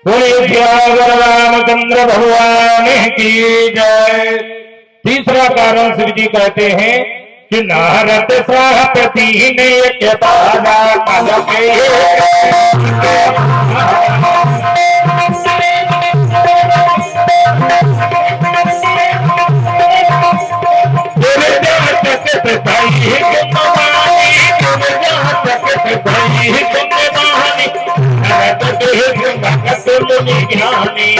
बोलिए सियावर रामचंद्र भगवान की जय। तीसरा कारण शिव जी कहते हैं कि नारद प्रति ने ज्ञानी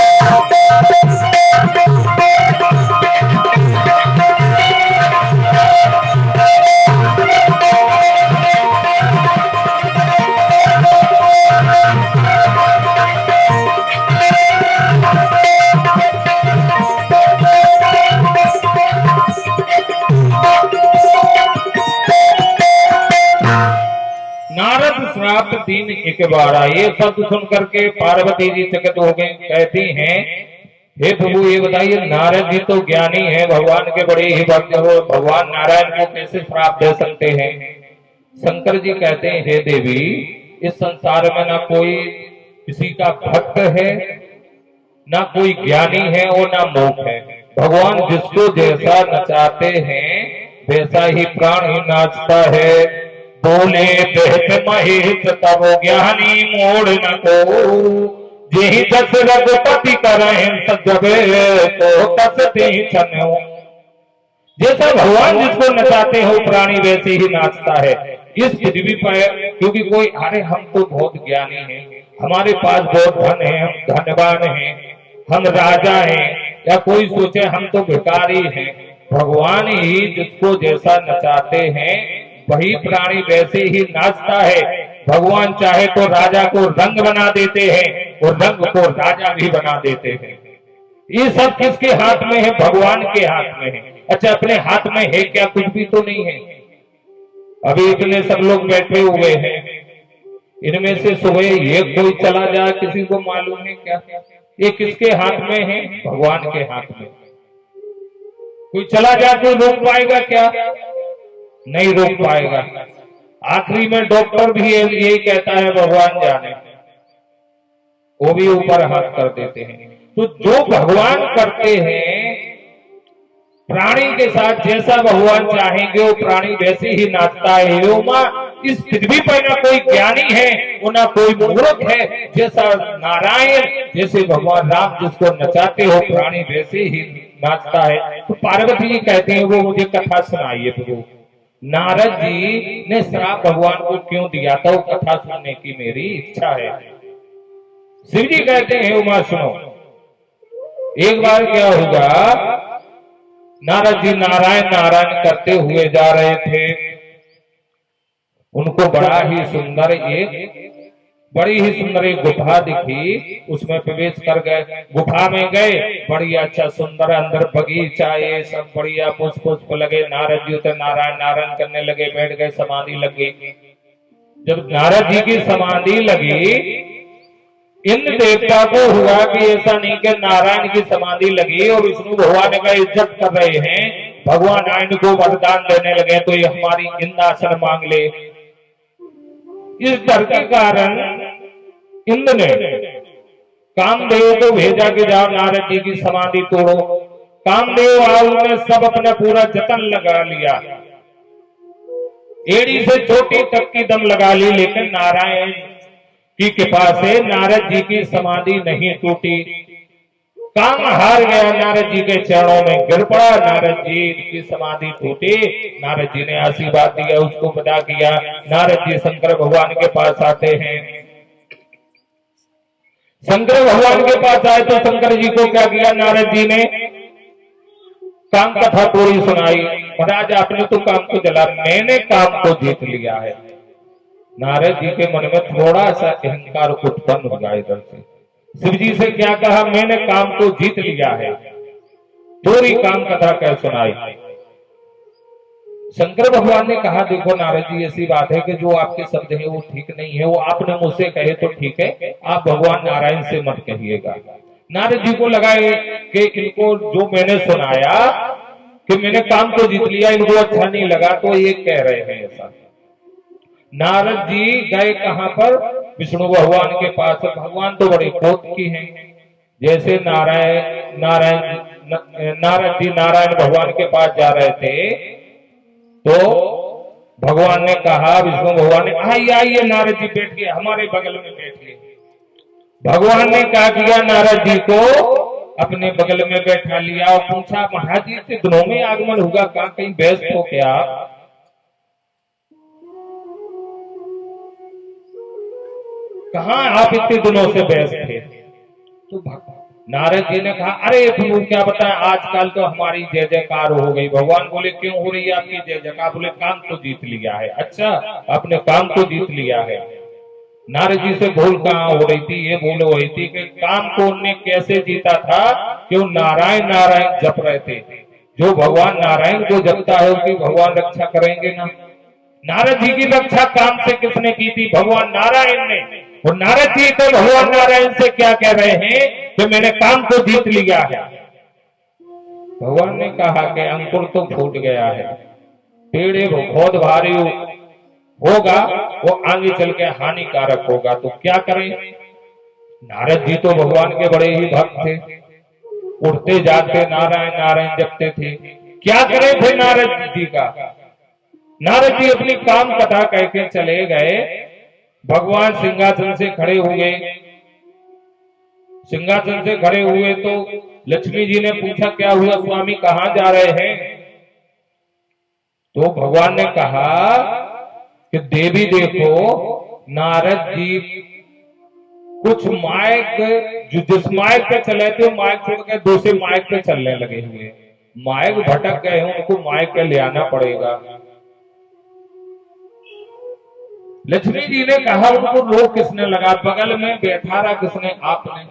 नारद श्राप 3 एक बार आए। शब्द सुन करके पार्वती जी चकित हो गए। कहती हैं हे प्रभु ये बताइए, नारद जी तो ज्ञानी है, भगवान के बड़े ही भक्त हो, भगवान नारायण को कैसे श्राप दे सकते हैं? शंकर जी कहते हैं हे देवी, इस संसार में ना कोई किसी का भक्त है, ना कोई ज्ञानी है और ना मूर्ख है। भगवान जिसको जैसा नचाते हैं वैसा ही प्राण ही नाचता है। बोले बेहत महेश तब ज्ञानी मोड़ न को, यही दस रघुपति करें सजबे तो कसते छनो। जैसा भगवान जिसको नचाते हो प्राणी वैसे ही नाचता है इस पृथ्वी पर। क्योंकि कोई अरे हम तो बहुत ज्ञानी हैं, हमारे पास बहुत धन है, हम धनवान हैं, हम राजा हैं, या कोई सोचे हम तो भिखारी हैं। भगवान ही जिसको जैसा नचाते हैं वही प्राणी वैसे ही नाचता है। भगवान चाहे तो राजा को रंग बना देते हैं और रंग को राजा भी बना देते हैं। ये सब किसके हाथ में है? भगवान के हाथ में है। अच्छा अपने हाथ में है क्या? कुछ भी तो नहीं है। अभी इतने सब लोग बैठे हुए हैं, इनमें से सुबह ये कोई चला जाए किसी को मालूम है क्या? ये किसके हाथ में है? भगवान के हाथ में। कोई चला जाए तो रोक पाएगा क्या? नहीं रोक पाएगा। आखिरी में डॉक्टर भी यही कहता है भगवान जाने, वो भी ऊपर हाथ कर देते हैं। तो जो भगवान करते हैं प्राणी के साथ, जैसा भगवान चाहेंगे वो प्राणी वैसे ही नाचता है। इस पृथ्वी पर ना कोई ज्ञानी है और ना कोई मूर्ख है। जैसा नारायण, जैसे भगवान राम जिसको नचाते हो प्राणी वैसे ही नाचता है। तो पार्वती जी कहते हैं वो मुझे कथा सुनाइए प्रभु। नारद जी ने श्राप भगवान को क्यों दिया था वो कथा सुनने की मेरी इच्छा है। शिव जी कहते हैं उमा सुनो, एक बार क्या होगा, नारद जी नारायण नारायण करते हुए जा रहे थे। उनको बड़ी ही सुंदर एक गुफा दिखी, उसमें प्रवेश कर गए। गुफा में गए, बढ़िया अच्छा सुंदर अंदर बगीचा, ये सब बढ़िया पुष्प लगे। नारद जी तो नारायण नारायण करने लगे, बैठ गए, समाधि लगी। जब नारद जी की समाधि लगी, इंद्र देवता को हुआ कि ऐसा नहीं कि नारायण की समाधि लगी और विष्णु भगवान का इज्जत कर रहे हैं, भगवान आयन को वरदान देने लगे तो ये हमारी इंद्रासन मांग ले। इस डर के कारण इंद्र ने कामदेव को भेजा कि जाओ नारद जी की समाधि तोड़ो। कामदेव आउ ने सब अपना पूरा जतन लगा लिया, एड़ी से चोटी तक की दम लगा ली, लेकिन नारायण की कृपा से नारद जी की समाधि नहीं टूटी। काम हार गया, नारद जी के चरणों में गिर पड़ा, नारद जी की समाधि टूटी। नारद जी ने आशीर्वाद दिया, उसको विदा किया। नारद जी शंकर भगवान के पास आते हैं। शंकर भगवान के पास आए तो शंकर जी को क्या किया नारद जी ने? काम कथा पूरी सुनाई। महाराज आपने तो काम को जला, मैंने काम को जीत लिया है। नारद जी के मन में थोड़ा सा अहंकार उत्पन्न हो गया इधर से। शिव जी से क्या कहा? मैंने काम को जीत लिया है। पूरी काम कथा कह सुनाई। शंकर भगवान ने कहा देखो नारद जी ऐसी बात है कि जो आपके शब्द है वो ठीक नहीं है, वो आपने मुझसे कहे तो ठीक है, आप भगवान नारायण से मत कहिएगा। नारद जी को लगा कि इनको जो मैंने सुनाया कि मैंने काम को जीत लिया, इनको अच्छा नहीं लगा तो ये कह रहे हैं ऐसा। नारद जी गए कहां पर? विष्णु भगवान के पास। भगवान तो बड़े क्रोध की हैं। जैसे नारद जी नारायण भगवान के पास जा रहे थे तो भगवान ने कहा, विष्णु भगवान ने, आइए आइए नारद जी बैठिए, हमारे बगल में बैठिए। भगवान ने क्या किया, नारद जी को अपने बगल में बैठा लिया और पूछा, महाराज जी इतने दिनों में आगमन होगा, कहां कहीं व्यस्त हो क्या? कहां आप इतने दिनों से व्यस्त थे? तो नारद जी ने कहा, अरे प्रभु क्या बताएं, आजकल तो हमारी जय जयकार हो गई। भगवान बोले, क्यों हो रही है आपकी जय जयकार? बोले, काम तो जीत लिया है। अच्छा, आपने काम तो जीत लिया है। नारद जी से भूल कहां हो रही थी? ये भूल हो रही थी कि काम को उन्होंने कैसे जीता था, कि वो नारायण नारायण जप रहे थे। जो भगवान नारायण को जपता है उसकी भगवान रक्षा करेंगे ना। नारद जी की रक्षा काम से किसने की थी? भगवान नारायण ने। और नारद जी तो भगवान नारायण से क्या कह रहे हैं कि मैंने काम को जीत लिया है। भगवान ने कहा कि अंकुर तो फूट गया है, पेड़ बहुत भारी होगा, वो आगे चल के हानिकारक होगा, तो क्या करें? नारद जी तो भगवान के बड़े ही भक्त थे, उठते जाते नारायण नारायण जपते थे। क्या करें फिर नारद जी का? नारद जी अपनी काम कथा कह के चले गए। भगवान सिंहासन से खड़े हुए। सिंहासन से खड़े हुए तो लक्ष्मी जी ने पूछा, क्या हुआ स्वामी, कहां जा रहे हैं? तो भगवान ने कहा कि देवी देखो, नारद जी कुछ माइक, जिस माइक पे चले थे माइक छोड़ के दूसरे माइक पे चलने लगे हुए। माइक भटक गए हैं, उनको माइक पे ले आना पड़ेगा। लक्ष्मी जी ने कहा, उनको रोक किसने लगा? बगल में बैठा रहा किसने? आपने।